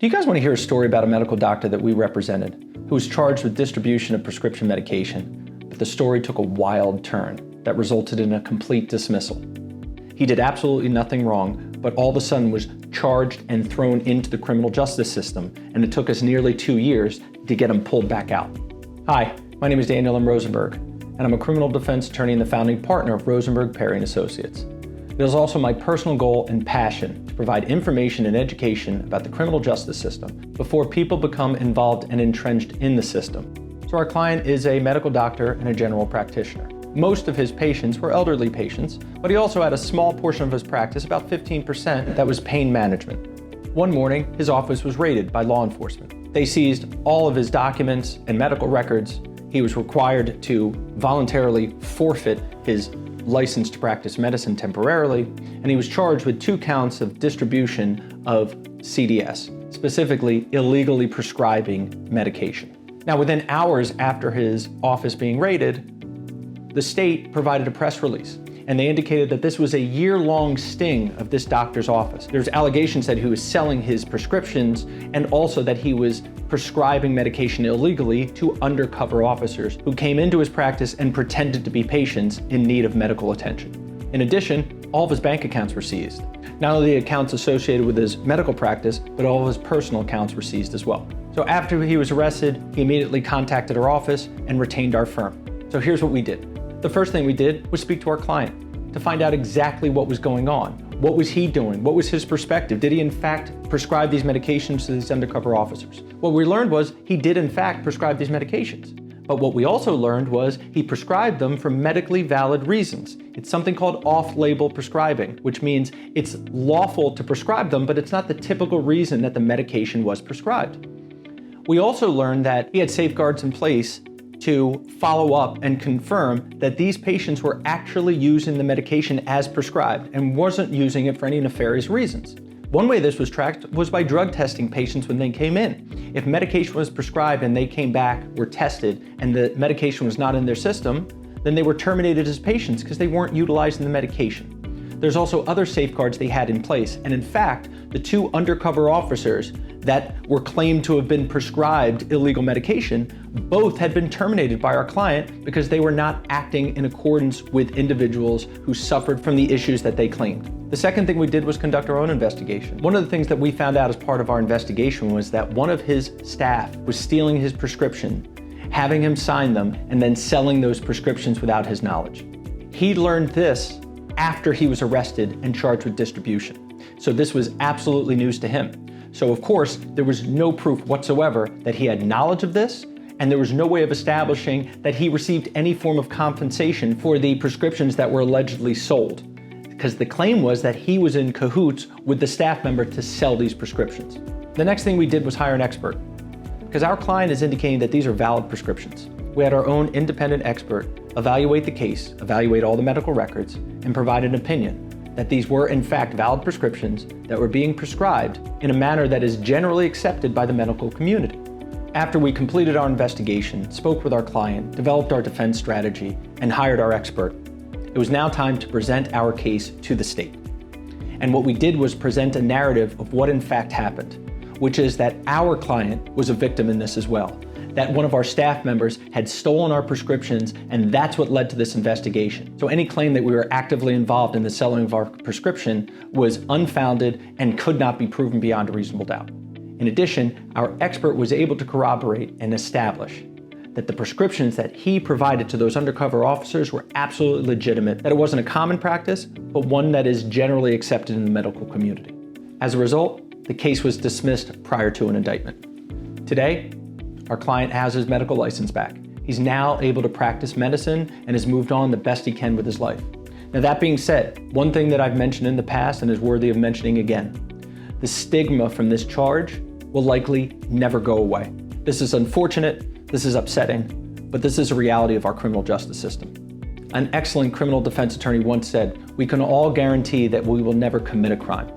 Do you guys want to hear a story about a medical doctor that we represented who was charged with distribution of prescription medication, but the story took a wild turn that resulted in a complete dismissal? He did absolutely nothing wrong, but all of a sudden was charged and thrown into the criminal justice system, and it took us nearly 2 years to get him pulled back out. Hi, my name is Daniel M. Rosenberg, and I'm a criminal defense attorney and the founding partner of Rosenberg, Perry & Associates. It is also my personal goal and passion to provide information and education about the criminal justice system before people become involved and entrenched in the system. So our client is a medical doctor and a general practitioner. Most of his patients were elderly patients, but he also had a small portion of his practice, about 15%, that was pain management. One morning, his office was raided by law enforcement. They seized all of his documents and medical records. He was required to voluntarily forfeit his license to practice medicine temporarily, and he was charged with 2 counts of distribution of CDS, specifically illegally prescribing medication. Now, within hours after his office being raided, the state provided a press release, and they indicated that this was a year-long sting of this doctor's office. There's allegations that he was selling his prescriptions and also that he was prescribing medication illegally to undercover officers who came into his practice and pretended to be patients in need of medical attention. In addition, all of his bank accounts were seized. Not only the accounts associated with his medical practice, but all of his personal accounts were seized as well. So after he was arrested, he immediately contacted our office and retained our firm. So here's what we did. The first thing we did was speak to our client to find out exactly what was going on. What was he doing? What was his perspective? Did he in fact prescribe these medications to these undercover officers? What we learned was he did in fact prescribe these medications. But what we also learned was he prescribed them for medically valid reasons. It's something called off-label prescribing, which means it's lawful to prescribe them, but it's not the typical reason that the medication was prescribed. We also learned that he had safeguards in place to follow up and confirm that these patients were actually using the medication as prescribed and wasn't using it for any nefarious reasons. One way this was tracked was by drug testing patients when they came in. If medication was prescribed and they came back, were tested, and the medication was not in their system, then they were terminated as patients because they weren't utilizing the medication. There's also other safeguards they had in place, and in fact, the 2 undercover officers that were claimed to have been prescribed illegal medication, both had been terminated by our client because they were not acting in accordance with individuals who suffered from the issues that they claimed. The second thing we did was conduct our own investigation. One of the things that we found out as part of our investigation was that one of his staff was stealing his prescription, having him sign them, and then selling those prescriptions without his knowledge. He learned this after he was arrested and charged with distribution. So this was absolutely news to him. So of course, there was no proof whatsoever that he had knowledge of this, and there was no way of establishing that he received any form of compensation for the prescriptions that were allegedly sold, because the claim was that he was in cahoots with the staff member to sell these prescriptions. The next thing we did was hire an expert, because our client is indicating that these are valid prescriptions. We had our own independent expert evaluate the case, evaluate all the medical records, and provide an opinion that these were in fact valid prescriptions that were being prescribed in a manner that is generally accepted by the medical community. After we completed our investigation, spoke with our client, developed our defense strategy, and hired our expert, it was now time to present our case to the state. And what we did was present a narrative of what in fact happened, which is that our client was a victim in this as well. That one of our staff members had stolen our prescriptions, and that's what led to this investigation. So any claim that we were actively involved in the selling of our prescription was unfounded and could not be proven beyond a reasonable doubt. In addition, our expert was able to corroborate and establish that the prescriptions that he provided to those undercover officers were absolutely legitimate, that it wasn't a common practice, but one that is generally accepted in the medical community. As a result, the case was dismissed prior to an indictment. Today, our client has his medical license back. He's now able to practice medicine and has moved on the best he can with his life. Now that being said, one thing that I've mentioned in the past and is worthy of mentioning again, the stigma from this charge will likely never go away. This is unfortunate, this is upsetting, but this is a reality of our criminal justice system. An excellent criminal defense attorney once said, "We can all guarantee that we will never commit a crime,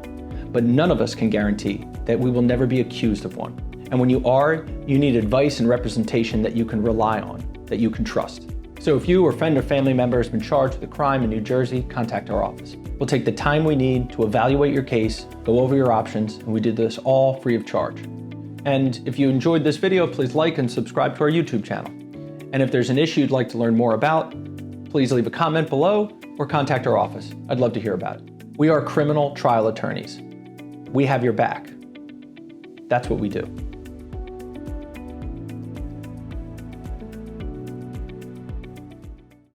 but none of us can guarantee that we will never be accused of one. And when you are, you need advice and representation that you can rely on, that you can trust." So if you or friend or family member has been charged with a crime in New Jersey, contact our office. We'll take the time we need to evaluate your case, go over your options, and we do this all free of charge. And if you enjoyed this video, please like and subscribe to our YouTube channel. And if there's an issue you'd like to learn more about, please leave a comment below or contact our office. I'd love to hear about it. We are criminal trial attorneys. We have your back. That's what we do.